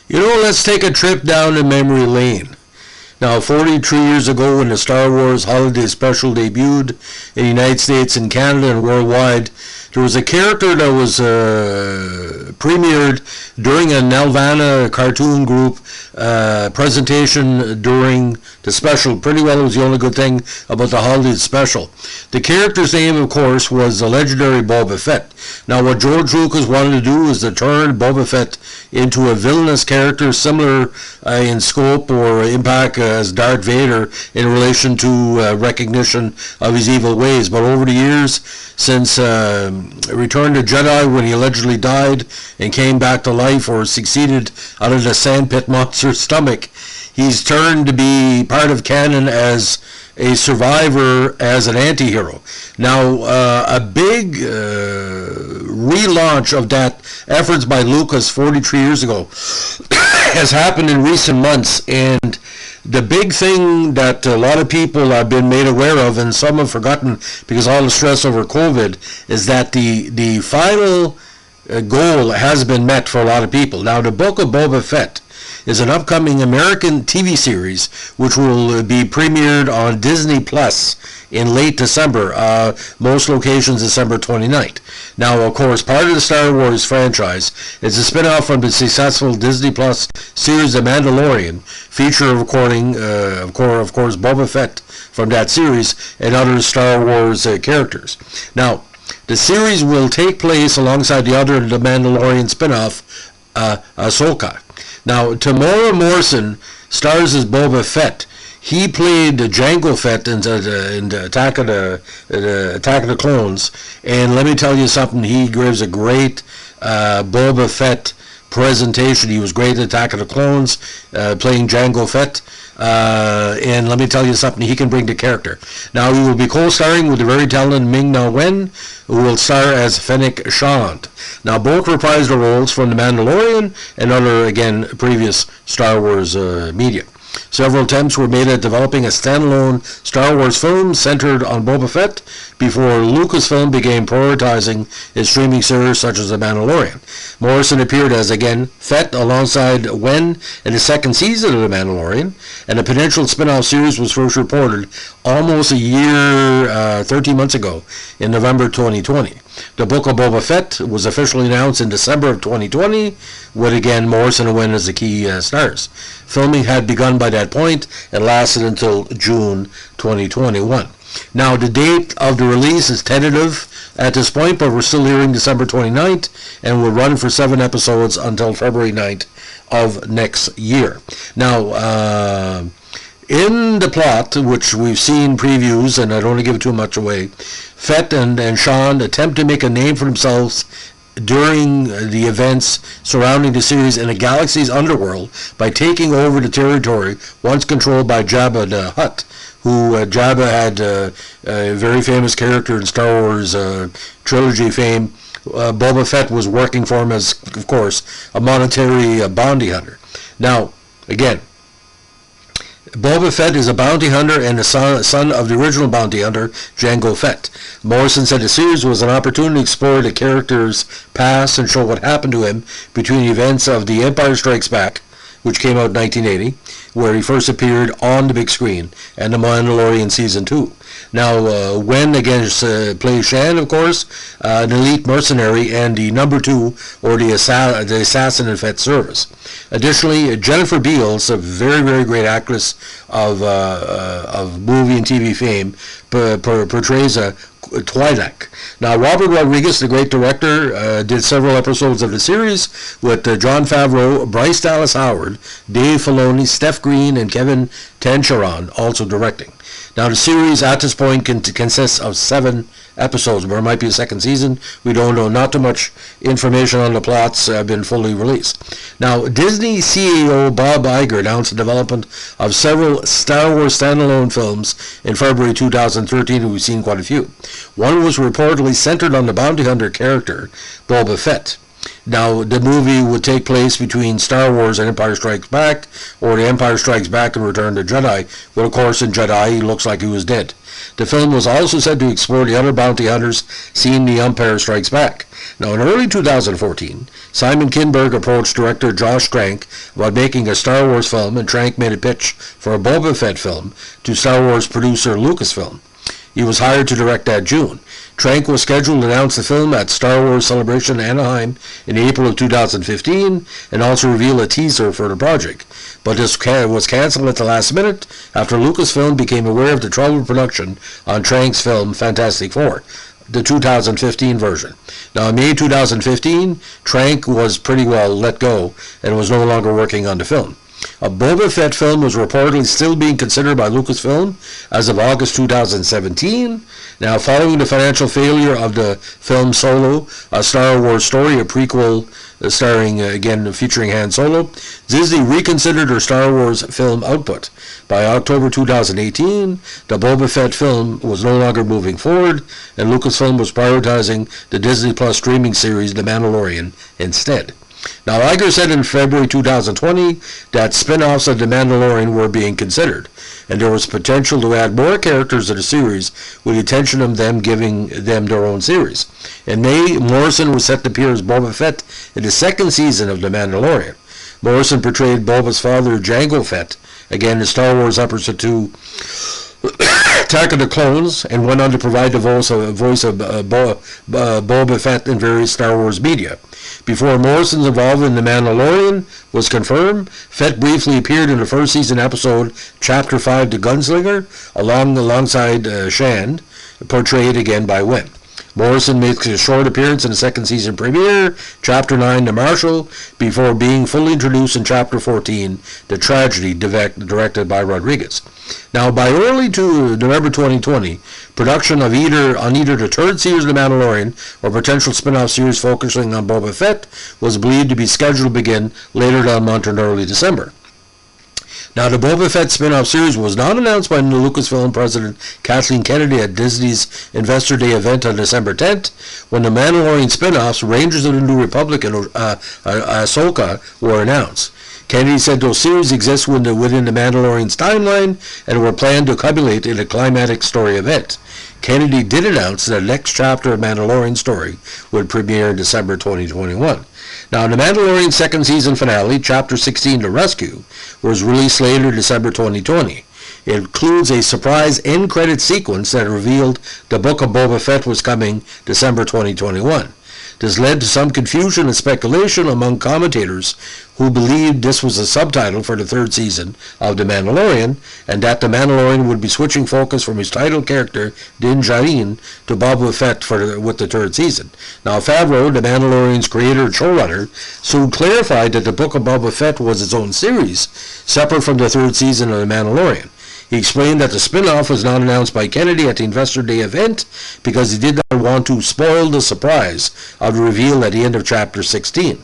Let's take a trip down to memory lane. Now, 43 years ago, when the Star Wars Holiday Special debuted in the United States and Canada and worldwide, there was a character that was premiered during a Nelvana cartoon group presentation during the special. Pretty well, it was the only good thing about the Holiday Special. The character's name, of course, was the legendary Boba Fett. Now, what George Lucas wanted to do was to turn Boba Fett into a villainous character similar in scope or impact as Darth Vader in relation to recognition of his evil ways. But over the years, since Return to Jedi, when he allegedly died and came back to life or succeeded out of the sandpit monster's stomach, he's turned to be part of canon as a survivor, as an anti-hero. Now, a big relaunch of that efforts by Lucas 43 years ago has happened in recent months, and the big thing that a lot of people have been made aware of, and some have forgotten because of all the stress over COVID, is that the final goal has been met for a lot of people. Now, the Book of Boba Fett is an upcoming American TV series which will be premiered on Disney Plus in late December, most locations December 29th. Now, of course, part of the Star Wars franchise is a spin-off from the successful Disney Plus series The Mandalorian, feature recording, of course, Boba Fett from that series and other Star Wars characters. Now, the series will take place alongside the other The Mandalorian spin-off, Ahsoka. Now, Tamora Morrison stars as Boba Fett. He played Jango Fett in the Attack of the Clones, and let me tell you something. He gives a great Boba Fett presentation. He was great at Attack of the Clones, playing Jango Fett. And let me tell you something, he can bring the character. Now, he will be co-starring with the very talented Ming-Na Wen, who will star as Fennec Shand. Now, both reprised the roles from The Mandalorian and other, again, previous Star Wars media. Several attempts were made at developing a standalone Star Wars film centered on Boba Fett before Lucasfilm began prioritizing its streaming series such as The Mandalorian. Morrison appeared as, again, Fett alongside Wen in the second season of The Mandalorian, and a potential spin-off series was first reported almost a year, 13 months ago, in November 2020. The Book of Boba Fett was officially announced in December of 2020, with, again, Morrison and Wen as the key stars. Filming had begun by that point and lasted until June 2021. Now, the date of the release is tentative at this point, but we're still hearing December 29th, and will run for 7 episodes until February 9th of next year. Now, in the plot, which we've seen previews, and I don't want to give too much away, Fett and Sean attempt to make a name for themselves during the events surrounding the series in the galaxy's underworld by taking over the territory once controlled by Jabba the Hutt, who Jabba had a very famous character in Star Wars trilogy fame. Boba Fett was working for him as, of course, a monetary bounty hunter. Now, again, Boba Fett is a bounty hunter and the son of the original bounty hunter, Jango Fett. Morrison said the series was an opportunity to explore the character's past and show what happened to him between the events of The Empire Strikes Back, which came out in 1980, where he first appeared on the big screen, and The Mandalorian Season 2. Now, Wen, again, plays Shan, of course, an elite mercenary, and the number 2, or the assassin in Fett's service. Additionally, Jennifer Beals, a very, very great actress of movie and TV fame, portrays a Twi'lek. Now, Robert Rodriguez, the great director, did several episodes of the series with Jon Favreau, Bryce Dallas Howard, Dave Filoni, Steph Green, and Kevin Tancharoen also directing. Now, the series at this point consists of 7 episodes. There might be a second season. We don't know. Not too much information on the plots have been fully released. Now, Disney CEO Bob Iger announced the development of several Star Wars standalone films in February 2013, and we've seen quite a few. One was reportedly centered on the bounty hunter character, Boba Fett. Now, the movie would take place between Star Wars and Empire Strikes Back, or The Empire Strikes Back and Return to Jedi. Well, of course, in Jedi, he looks like he was dead. The film was also said to explore the other bounty hunters seen in The Empire Strikes Back. Now, in early 2014, Simon Kinberg approached director Josh Trank about making a Star Wars film, and Trank made a pitch for a Boba Fett film to Star Wars producer Lucasfilm. He was hired to direct that June. Trank was scheduled to announce the film at Star Wars Celebration Anaheim in April of 2015 and also reveal a teaser for the project. But this was cancelled at the last minute after Lucasfilm became aware of the troubled production on Trank's film Fantastic Four, the 2015 version. Now, in May 2015, Trank was pretty well let go and was no longer working on the film. A Boba Fett film was reportedly still being considered by Lucasfilm as of August 2017. Now, following the financial failure of the film Solo, a Star Wars story, a prequel starring, again, featuring Han Solo, Disney reconsidered her Star Wars film output. By October 2018, the Boba Fett film was no longer moving forward, and Lucasfilm was prioritizing the Disney Plus streaming series The Mandalorian instead. Now, Iger said in February 2020 that spin-offs of The Mandalorian were being considered, and there was potential to add more characters to the series with the intention of them giving them their own series. In May, Morrison was set to appear as Boba Fett in the second season of The Mandalorian. Morrison portrayed Boba's father, Jango Fett, again in Star Wars Episode 2, Attack of the Clones, and went on to provide the voice of Boba Fett in various Star Wars media. Before Morrison's involvement in The Mandalorian was confirmed, Fett briefly appeared in the first season episode Chapter 5, The Gunslinger, alongside Shand, portrayed again by Wynn. Morrison makes a short appearance in the second season premiere, Chapter 9, The Marshal, before being fully introduced in Chapter 14, The Tragedy, directed by Rodriguez. Now, by early to November 2020, production of either the third series of The Mandalorian or potential spin-off series focusing on Boba Fett was believed to be scheduled to begin later that month in early December. Now, the Boba Fett spin-off series was not announced by Lucasfilm president Kathleen Kennedy at Disney's Investor Day event on December 10th, when the Mandalorian spin-offs Rangers of the New Republic and Ahsoka were announced. Kennedy said those series exist within the Mandalorian's timeline and were planned to culminate in a climatic story event. Kennedy did announce that the next chapter of Mandalorian story would premiere in December 2021. Now, the Mandalorian second season finale, Chapter 16, The Rescue, was released later December 2020. It includes a surprise end credit sequence that revealed the Book of Boba Fett was coming December 2021. This led to some confusion and speculation among commentators who believed this was a subtitle for the third season of The Mandalorian, and that The Mandalorian would be switching focus from his title character, Din Djarin, to Boba Fett with the third season. Now, Favreau, The Mandalorian's creator and showrunner, soon clarified that the Book of Boba Fett was its own series, separate from the third season of The Mandalorian. He explained that the spin-off was not announced by Kennedy at the Investor Day event because he did not want to spoil the surprise of the reveal at the end of Chapter 16.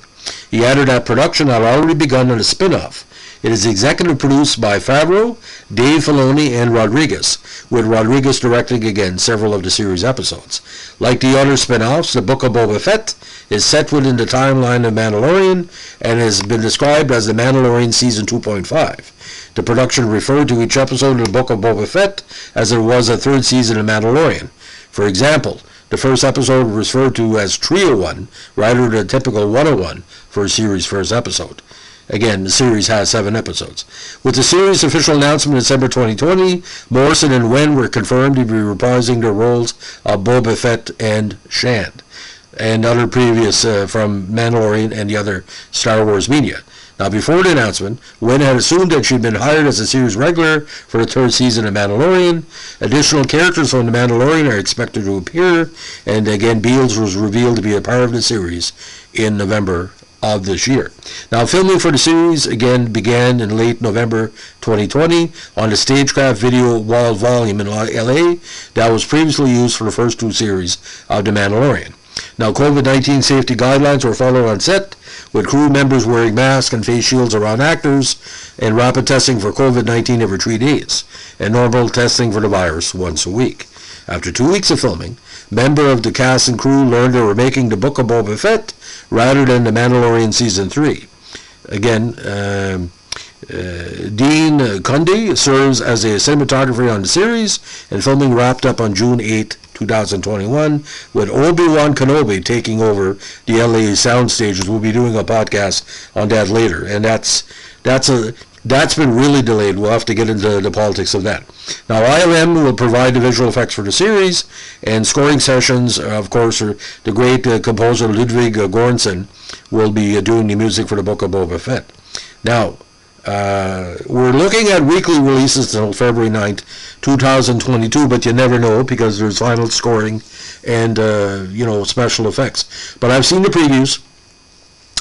He added that production had already begun on the spin-off. It is executive produced by Favreau, Dave Filoni, and Rodriguez, with Rodriguez directing again several of the series episodes. Like the other spin-offs, the Book of Boba Fett is set within the timeline of Mandalorian and has been described as The Mandalorian Season 2.5. The production referred to each episode of the Book of Boba Fett as it was a third season of Mandalorian. For example, the first episode was referred to as 301, rather than the typical 101 for a series' first episode. Again, the series has 7 episodes. With the series' official announcement in December 2020, Morrison and Wen were confirmed to be reprising their roles of Boba Fett and Shand, and other previous from Mandalorian and the other Star Wars media. Now, before the announcement, Wen had assumed that she'd been hired as a series regular for the third season of Mandalorian. Additional characters from The Mandalorian are expected to appear, and again, Beals was revealed to be a part of the series in November of this year. Now, filming for the series again began in late November 2020 on the Stagecraft Video Wall Volume in LA that was previously used for the first 2 series of The Mandalorian. Now, COVID-19 safety guidelines were followed on set, with crew members wearing masks and face shields around actors, and rapid testing for COVID-19 every 3 days, and normal testing for the virus once a week. After 2 weeks of filming, members of the cast and crew learned they were making the Book of Boba Fett rather than The Mandalorian Season 3. Again, Dean Cundy serves as a cinematographer on the series, and filming wrapped up on June 8, 2021, with Obi-Wan Kenobi taking over the LA sound stages. We'll be doing a podcast on that later, and that's been really delayed. We'll have to get into the politics of that. Now, ILM will provide the visual effects for the series, and scoring sessions, of course, the great composer Ludwig Göransson will be doing the music for the Book of Boba Fett. Now, we're looking at weekly releases until February 9th, 2022, but you never know because there's final scoring and, special effects. But I've seen the previews,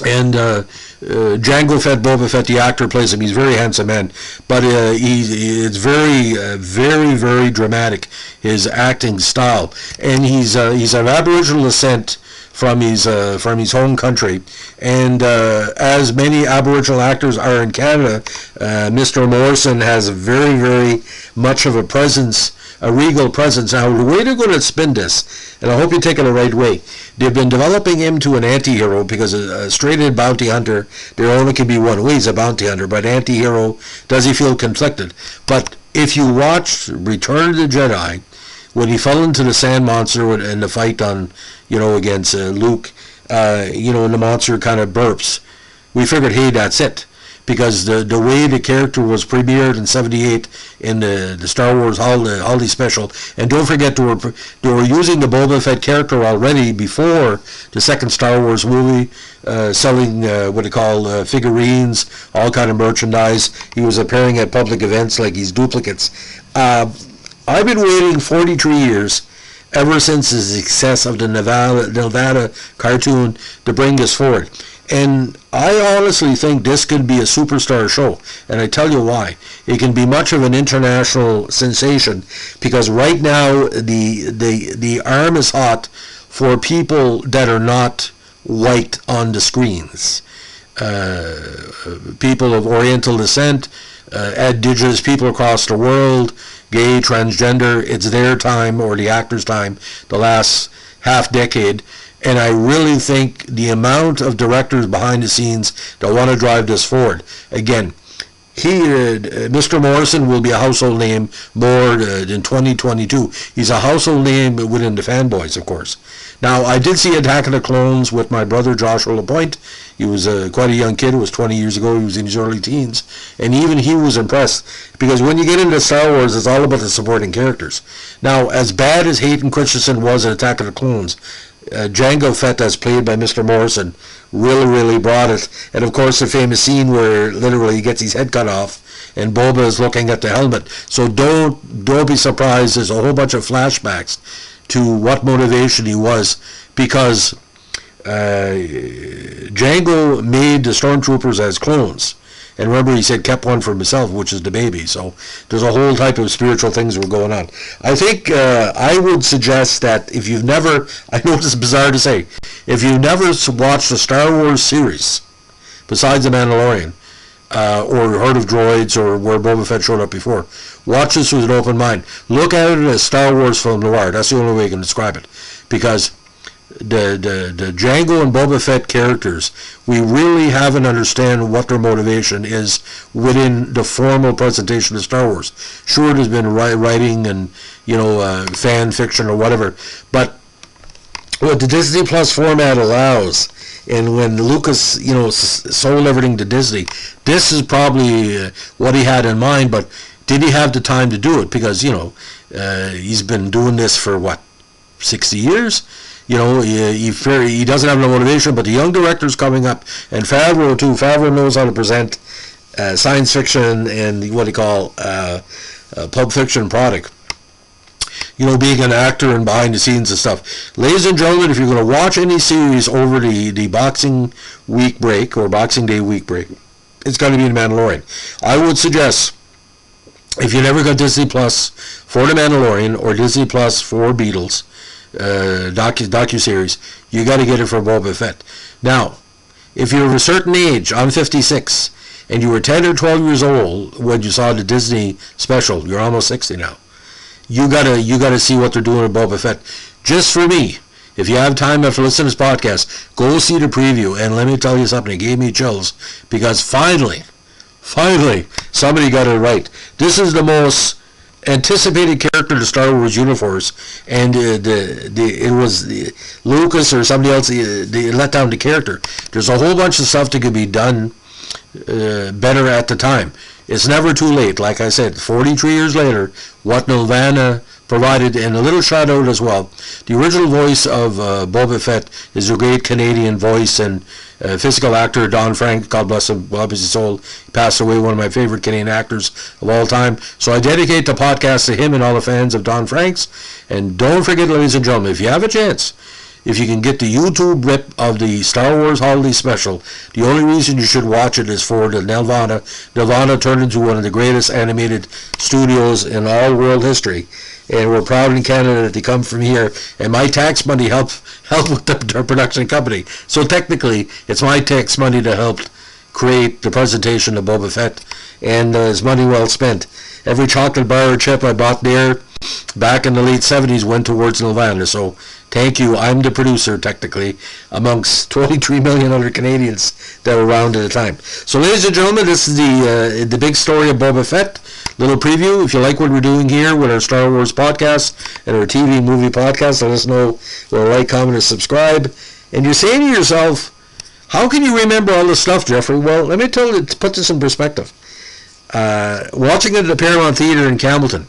and Jango Fett, Boba Fett, the actor plays him. He's a very handsome man, but it's very, very, very dramatic, his acting style. And he's of Aboriginal descent from his home country, and as many Aboriginal actors are in Canada, Mr. Morrison has very, very much of a presence, a regal presence. Now, the way they're going to spin this, and I hope you take it the right way, they've been developing him to an anti-hero, because a straight-in bounty hunter, there only can be one way, he's a bounty hunter, but anti-hero, does he feel conflicted? But if you watch Return of the Jedi, when he fell into the sand monster in the fight on, against Luke, and the monster kind of burps, we figured, hey, that's it. Because the way the character was premiered in '78 in the Star Wars Holiday Special, and don't forget they were using the Boba Fett character already before the second Star Wars movie, selling figurines, all kind of merchandise. He was appearing at public events like he's duplicates. I've been waiting 43 years, ever since the success of the Nevada cartoon, to bring this forward. And I honestly think this could be a superstar show, and I tell you why. It can be much of an international sensation, because right now the arm is hot for people that are not white on the screens. People of Oriental descent, indigenous people across the world, gay, transgender, it's their time, or the actor's time, the last half decade. And I really think the amount of directors behind the scenes that want to drive this forward. Again, Mr. Morrison will be a household name more in 2022. He's a household name within the fanboys, of course. Now, I did see Attack of the Clones with my brother Joshua LaPointe. He was quite a young kid. It was 20 years ago. He was in his early teens. And even he was impressed. Because when you get into Star Wars, it's all about the supporting characters. Now, as bad as Hayden Christensen was in Attack of the Clones, Jango Fett, as played by Mr. Morrison, really, really brought it. And of course, the famous scene where literally he gets his head cut off, and Boba is looking at the helmet. So don't be surprised. There's a whole bunch of flashbacks to what motivation he was, because Jango made the stormtroopers as clones. And remember, he said kept one for himself, which is the baby. So there's a whole type of spiritual things that were going on. I think I would suggest that if you've never, I know this is bizarre to say, if you've never watched the Star Wars series, besides The Mandalorian, or heard of Droids, or where Boba Fett showed up before, watch this with an open mind. Look at it as Star Wars film noir. That's the only way you can describe it. Because the Jango and Boba Fett characters, we really haven't understand what their motivation is within the formal presentation of Star Wars. Sure, there's been writing and fan fiction or whatever, but what the Disney Plus format allows, and when Lucas sold everything to Disney, this is probably what he had in mind. But did he have the time to do it? Because he's been doing this for 60 years. He doesn't have no motivation, but the young director's coming up, and Favreau too. Favreau knows how to present science fiction and what he call pulp fiction product. Being an actor and behind the scenes and stuff. Ladies and gentlemen, if you're going to watch any series over the Boxing Week break or Boxing Day week break, it's going to be The Mandalorian. I would suggest, if you never got Disney Plus for The Mandalorian or Disney Plus for Beatles, docu-series, you got to get it for Boba Fett. Now, if you're of a certain age, I'm 56, and you were 10 or 12 years old when you saw the Disney special, you're almost 60 now, you gotta see what they're doing with Boba Fett. Just for me, if you have time after listening to this podcast, go see the preview, and let me tell you something, it gave me chills, because finally, Finally, somebody got it right. This is the most anticipated character in the Star Wars universe, and it was Lucas or somebody else. They let down the character. There's a whole bunch of stuff that could be done better at the time. It's never too late. Like I said, 43 years later, what Nelvana provided, and a little shout out as well. The original voice of Boba Fett is a great Canadian voice and physical actor, Don Frank. God bless him, God bless his soul. He passed away, one of my favorite Canadian actors of all time. So I dedicate the podcast to him and all the fans of Don Franks. And don't forget, ladies and gentlemen, if you have a chance, if you can get the YouTube rip of the Star Wars Holiday Special, the only reason you should watch it is for the Nelvana. Nelvana turned into one of the greatest animated studios in all world history. And we're proud in Canada that they come from here. And my tax money helped with the production company. So technically, it's my tax money that helped create the presentation of Boba Fett. And it's money well spent. Every chocolate bar or chip I bought there back in the late 70s went towards Nelvana. So thank you. I'm the producer, technically, amongst 23 million other Canadians that were around at the time. So, ladies and gentlemen, this is the big story of Boba Fett. Little preview. If you like what we're doing here with our Star Wars podcast and our TV movie podcast, let us know. Like, comment, and subscribe. And you're saying to yourself, how can you remember all this stuff, Jeffrey? Well, let me tell you, to put this in perspective. Watching it at the Paramount Theater in Campbellton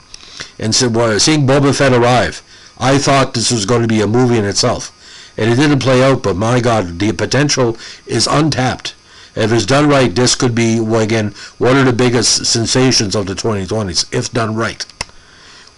and seeing Boba Fett arrive, I thought this was going to be a movie in itself. And it didn't play out, but my God, the potential is untapped. If it's done right, this could be, well, again, one of the biggest sensations of the 2020s, if done right.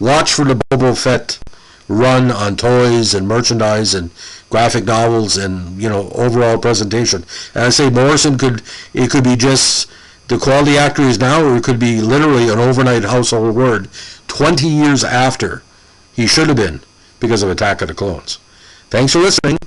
Watch for the Boba Fett run on toys and merchandise and graphic novels and, overall presentation. And I say Morrison could be just the quality actor he is now, or it could be literally an overnight household word 20 years after he should have been because of Attack of the Clones. Thanks for listening.